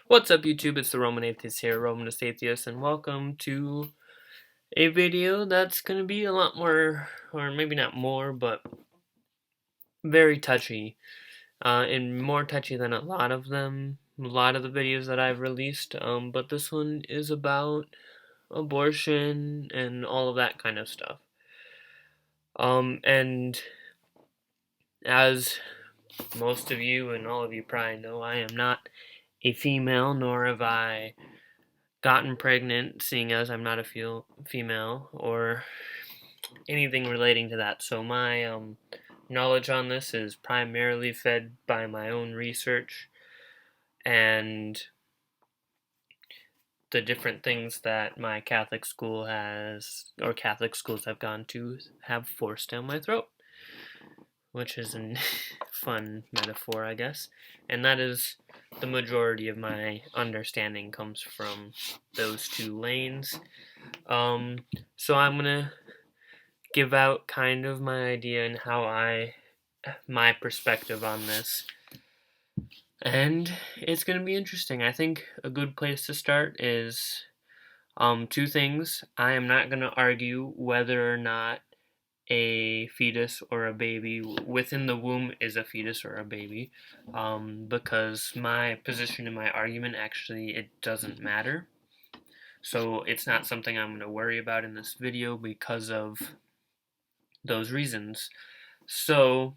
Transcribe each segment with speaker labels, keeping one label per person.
Speaker 1: What's up, YouTube? It's the Roman Atheist here, Romanist Atheist, and welcome to a video that's going to be a lot more, or maybe not more, but very touchy, and more touchy than a lot of them, a lot of the videos that I've released, but this one is about abortion and all of that kind of stuff. And as most of you and all of you probably know, I am not a female, nor have I gotten pregnant, seeing as I'm not a female, or anything relating to that. So my knowledge on this is primarily fed by my own research and the different things that my Catholic school has, or Catholic schools I've gone to, have forced down my throat, which is a fun metaphor, I guess. And that is the majority of my understanding comes from those two lanes. So I'm gonna give out kind of my idea and my perspective on this. And it's gonna be interesting. I think a good place to start is two things. I am not gonna argue whether or not a fetus or a baby within the womb is a fetus or a baby, because my position in my argument actually it doesn't matter. So it's not something I'm going to worry about in this video because of those reasons. So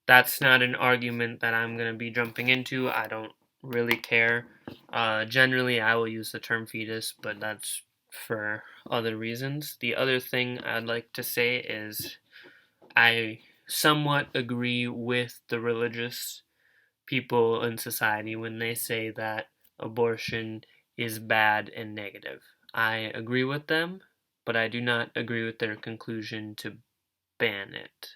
Speaker 1: that's not an argument that I'm going to be jumping into. I don't really care. Generally, I will use the term fetus, but that's for other reasons. The other thing I'd like to say is I somewhat agree with the religious people in society when they say that abortion is bad and negative. I agree with them, but I do not agree with their conclusion to ban it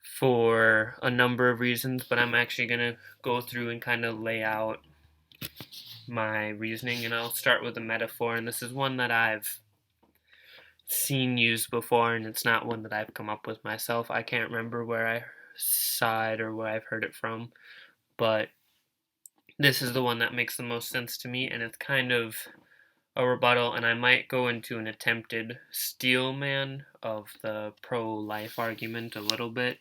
Speaker 1: for a number of reasons, but I'm actually going to go through and kind of lay out my reasoning, and I'll start with a metaphor, and this is one that I've seen used before, and it's not one that I've come up with myself. I can't remember where I saw it or where I've heard it from, but this is the one that makes the most sense to me, and it's kind of a rebuttal, and I might go into an attempted steel man of the pro-life argument a little bit,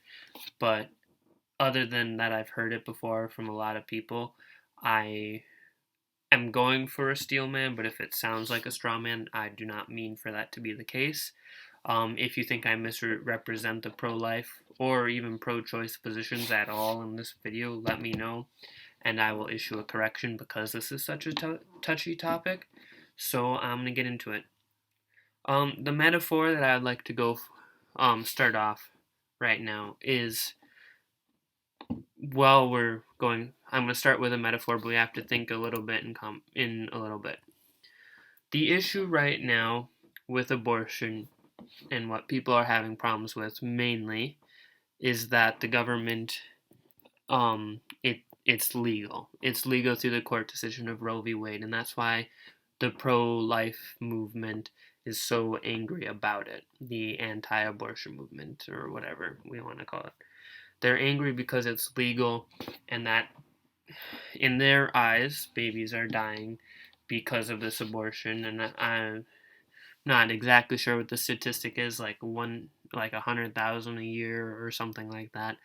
Speaker 1: but other than that, I've heard it before from a lot of people. I am going for a steel man, but if it sounds like a straw man, I do not mean for that to be the case. If you think I misrepresent the pro-life or even pro-choice positions at all in this video, let me know, and I will issue a correction because this is such a touchy topic. So I'm gonna get into it. The metaphor that I'd like to go start off right now is, well, I'm gonna start with a metaphor, but we have to think a little bit and come in a little bit. The issue right now with abortion and what people are having problems with mainly is that the government, it's legal. It's legal through the court decision of Roe v. Wade, and that's why the pro-life movement is so angry about it. The anti-abortion movement, or whatever we want to call it. They're angry because it's legal, and that in their eyes, babies are dying because of this abortion, and I'm not exactly sure what the statistic is, like 100,000 a year or something like that,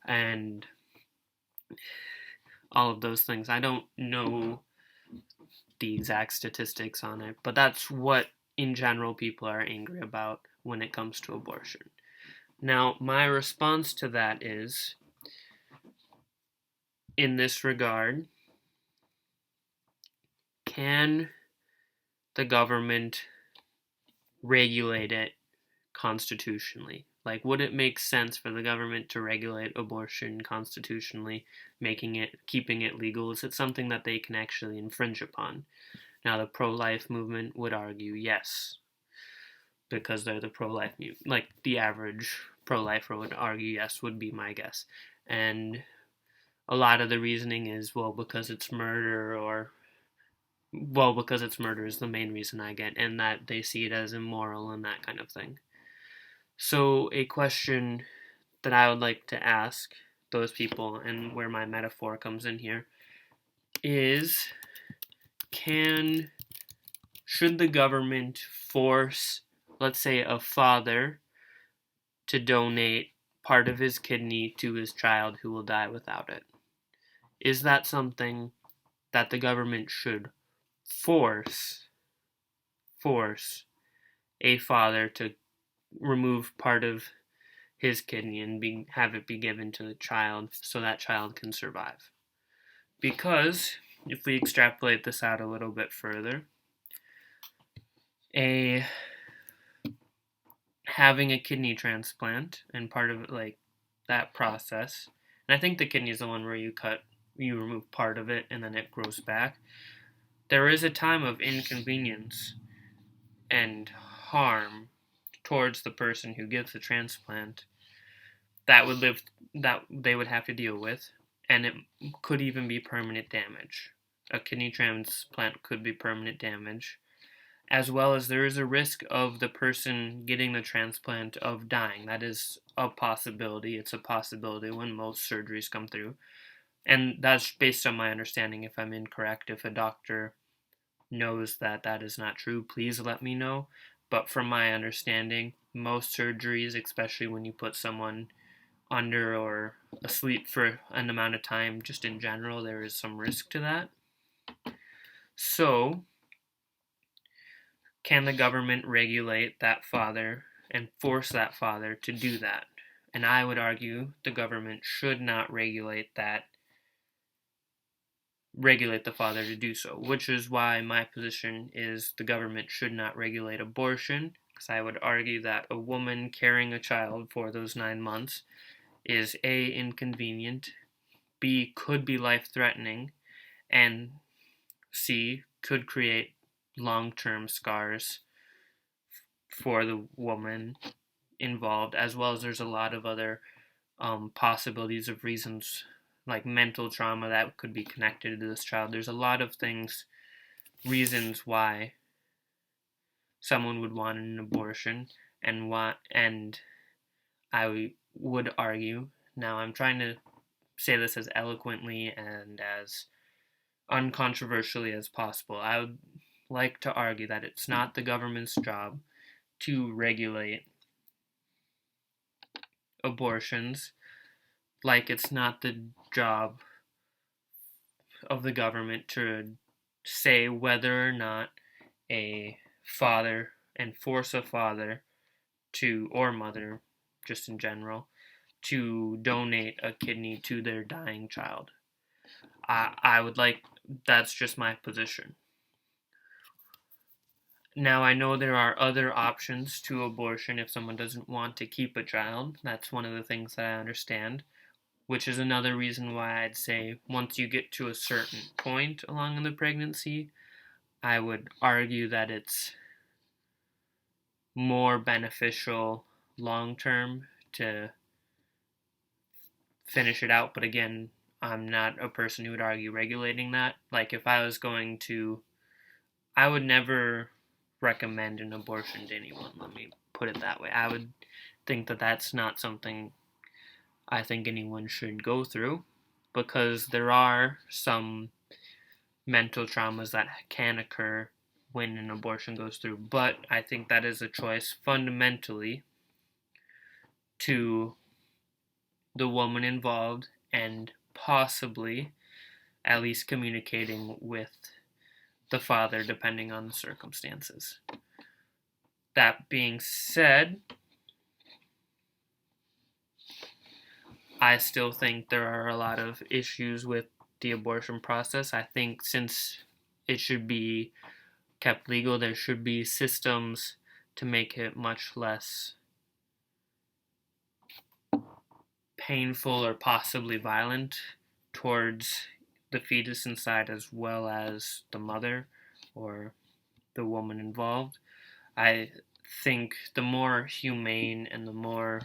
Speaker 1: and all of those things. I don't know the exact statistics on it, but that's what in general people are angry about when it comes to abortion. Now, my response to that is, in this regard, can the government regulate it constitutionally? Like, would it make sense for the government to regulate abortion constitutionally, keeping it legal? Is it something that they can actually infringe upon? Now, the pro-life movement would argue yes, because they're the pro-life movement. Like, the average pro-lifer would argue yes, would be my guess. And a lot of the reasoning is, because it's murder, because it's murder is the main reason I get, and that they see it as immoral and that kind of thing. So a question that I would like to ask those people, and where my metaphor comes in here, is should the government force, let's say, a father to donate part of his kidney to his child who will die without it? Is that something that the government should force a father to remove part of his kidney and have it be given to the child so that child can survive? Because if we extrapolate this out a little bit further, having a kidney transplant and part of it, like that process, and I think the kidney is the one where you remove part of it and then it grows back. There is a time of inconvenience and harm towards the person who gets the transplant that they would have to deal with, and it could even be permanent damage. A kidney transplant could be permanent damage, as well as there is a risk of the person getting the transplant of dying. That is a possibility. It's a possibility when most surgeries come through. And that's based on my understanding. If I'm incorrect, if a doctor knows that that is not true, please let me know. But from my understanding, most surgeries, especially when you put someone under or asleep for an amount of time, just in general, there is some risk to that. So, can the government regulate that father and force that father to do that? And I would argue the government should not regulate the father to do so, which is why my position is the government should not regulate abortion, because I would argue that a woman carrying a child for those 9 months is A, inconvenient, B, could be life-threatening, and C, could create long-term scars for the woman involved, as well as there's a lot of other possibilities of reasons like mental trauma that could be connected to this child. There's a lot of reasons why someone would want an abortion, and I would argue, now I'm trying to say this as eloquently and as uncontroversially as possible. I would like to argue that it's not the government's job to regulate abortions, like it's not the job of the government to say whether or not a father and force a father to, or mother, just in general, to donate a kidney to their dying child. I would like, that's just my position. Now, I know there are other options to abortion if someone doesn't want to keep a child. That's one of the things that I understand, which is another reason why I'd say once you get to a certain point along in the pregnancy, I would argue that it's more beneficial long term to finish it out. But again, I'm not a person who would argue regulating that. Like, if I was going to, I would never recommend an abortion to anyone, let me put it that way. I would think that that's not something I think anyone should go through, because there are some mental traumas that can occur when an abortion goes through. But I think that is a choice fundamentally to the woman involved, and possibly at least communicating with the father depending on the circumstances. That being said, I still think there are a lot of issues with the abortion process. I think since it should be kept legal, there should be systems to make it much less painful or possibly violent towards the fetus inside, as well as the mother or the woman involved. I think the more humane and the more,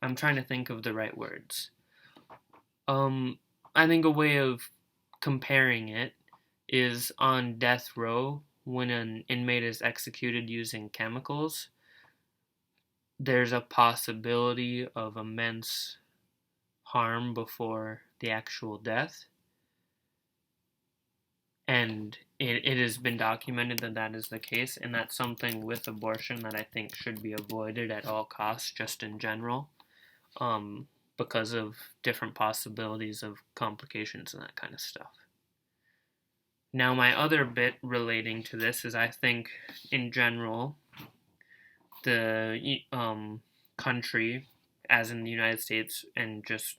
Speaker 1: I'm trying to think of the right words. I think a way of comparing it is on death row when an inmate is executed using chemicals. there's a possibility of immense harm before the actual death. And it has been documented that that is the case, and that's something with abortion that I think should be avoided at all costs, just in general, because of different possibilities of complications and that kind of stuff. Now, my other bit relating to this is I think, in general, the country, as in the United States, and just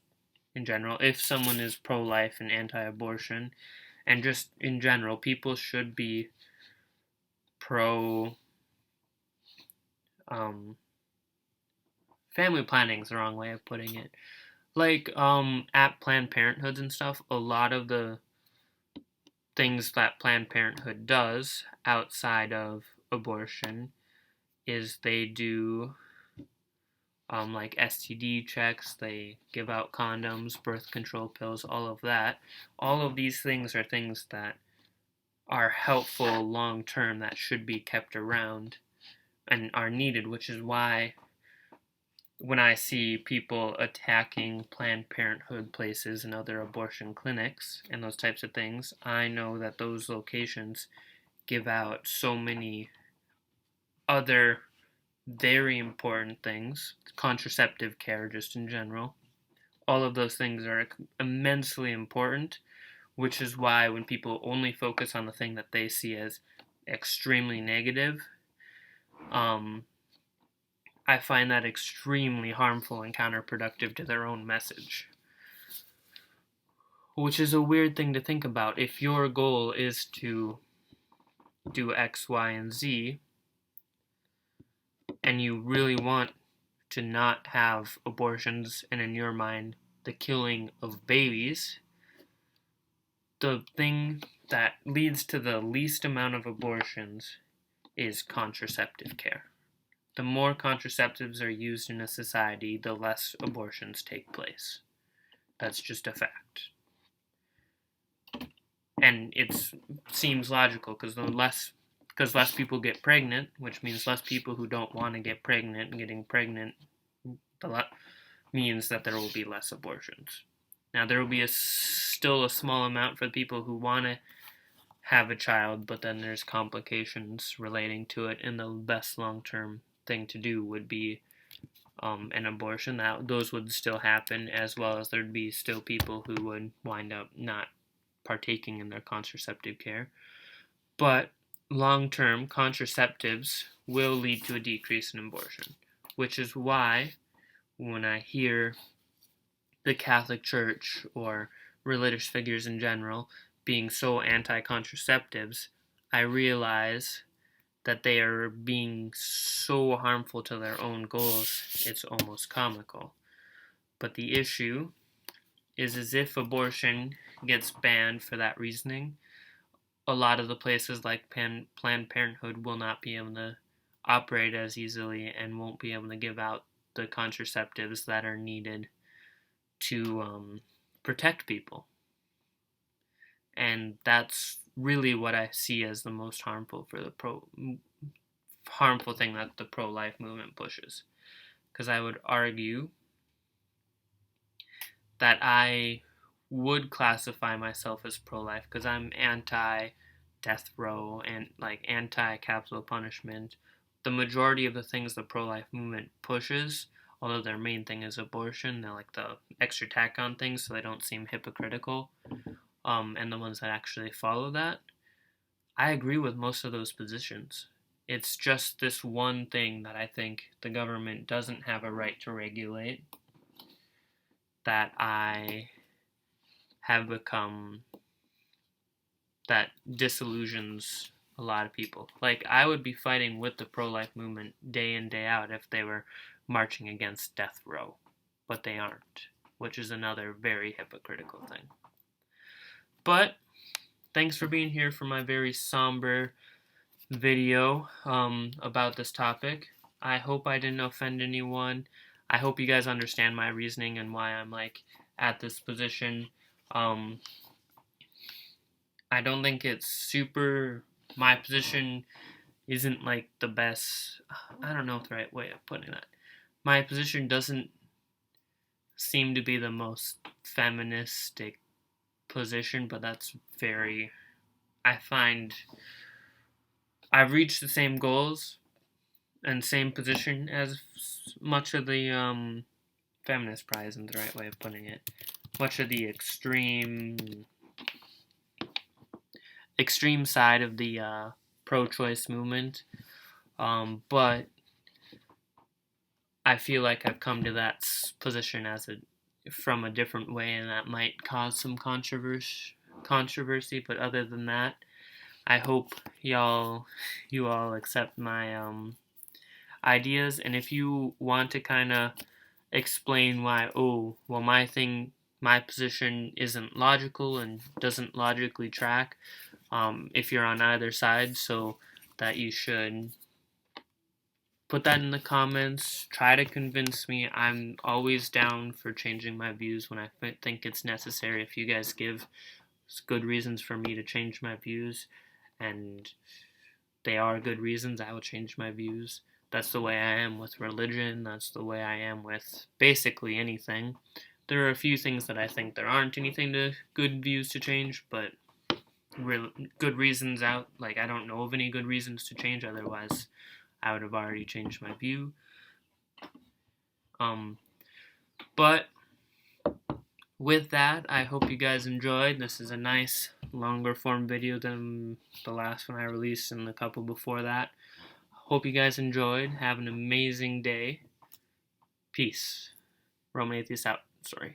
Speaker 1: in general, if someone is pro-life and anti-abortion, and just in general, people should be pro family planning is the wrong way of putting it. Like at Planned Parenthoods and stuff, a lot of the things that Planned Parenthood does outside of abortion is they do like STD checks, they give out condoms, birth control pills, all of that. All of these things are things that are helpful long term that should be kept around and are needed, which is why when I see people attacking Planned Parenthood places and other abortion clinics and those types of things, I know that those locations give out so many other very important things, contraceptive care just in general. All of those things are immensely important, which is why when people only focus on the thing that they see as extremely negative, I find that extremely harmful and counterproductive to their own message. Which is a weird thing to think about. If your goal is to do X, Y, and Z, and you really want to not have abortions, and in your mind, the killing of babies, the thing that leads to the least amount of abortions is contraceptive care. The more contraceptives are used in a society, the less abortions take place. That's just a fact. And it seems logical because less people get pregnant, which means less people who don't want to get pregnant, and getting pregnant means that there will be less abortions. Now, there will be still a small amount for the people who want to have a child, but then there's complications relating to it, and the best long-term thing to do would be an abortion. Those would still happen, as well as there'd be still people who would wind up not partaking in their contraceptive care. But long-term, contraceptives will lead to a decrease in abortion, which is why when I hear the Catholic Church or religious figures in general being so anti-contraceptives, I realize that they are being so harmful to their own goals, it's almost comical. But the issue is as if abortion gets banned for that reasoning, a lot of the places like Planned Parenthood will not be able to operate as easily and won't be able to give out the contraceptives that are needed to protect people. And that's really what I see as the most harmful harmful thing that the pro-life movement pushes. Because I would argue that I would classify myself as pro-life because I'm anti-death row and like anti-capital punishment. The majority of the things the pro-life movement pushes, although their main thing is abortion, they're like the extra tack on things so they don't seem hypocritical, and the ones that actually follow that, I agree with most of those positions. It's just this one thing that I think the government doesn't have a right to regulate that I have become, that disillusions a lot of people. Like, I would be fighting with the pro-life movement day in, day out if they were marching against death row, but they aren't, which is another very hypocritical thing. But thanks for being here for my very somber video about this topic. I hope I didn't offend anyone. I hope you guys understand my reasoning and why I'm like at this position. I don't think it's super, my position isn't like the best, I don't know the right way of putting that. my position doesn't seem to be the most feministic position, but that's very, I find I've reached the same goals and same position as much of the feminist pride isn't the right way of putting it. Much of the extreme side of the pro-choice movement, but I feel like I've come to that position from a different way, and that might cause some controversy. But other than that, I hope you all accept my ideas, and if you want to kind of explain why, oh, well, my position isn't logical and doesn't logically track, if you're on either side, so that you should put that in the comments. Try to convince me. I'm always down for changing my views when I think it's necessary. If you guys give good reasons for me to change my views, and they are good reasons, I will change my views. That's the way I am with religion. That's the way I am with basically anything. There are a few things that I think there aren't good views to change, but good reasons out. Like, I don't know of any good reasons to change, otherwise I would have already changed my view. But with that, I hope you guys enjoyed. This is a nice longer form video than the last one I released and the couple before that. Hope you guys enjoyed. Have an amazing day. Peace. Roman Atheist out. Sorry.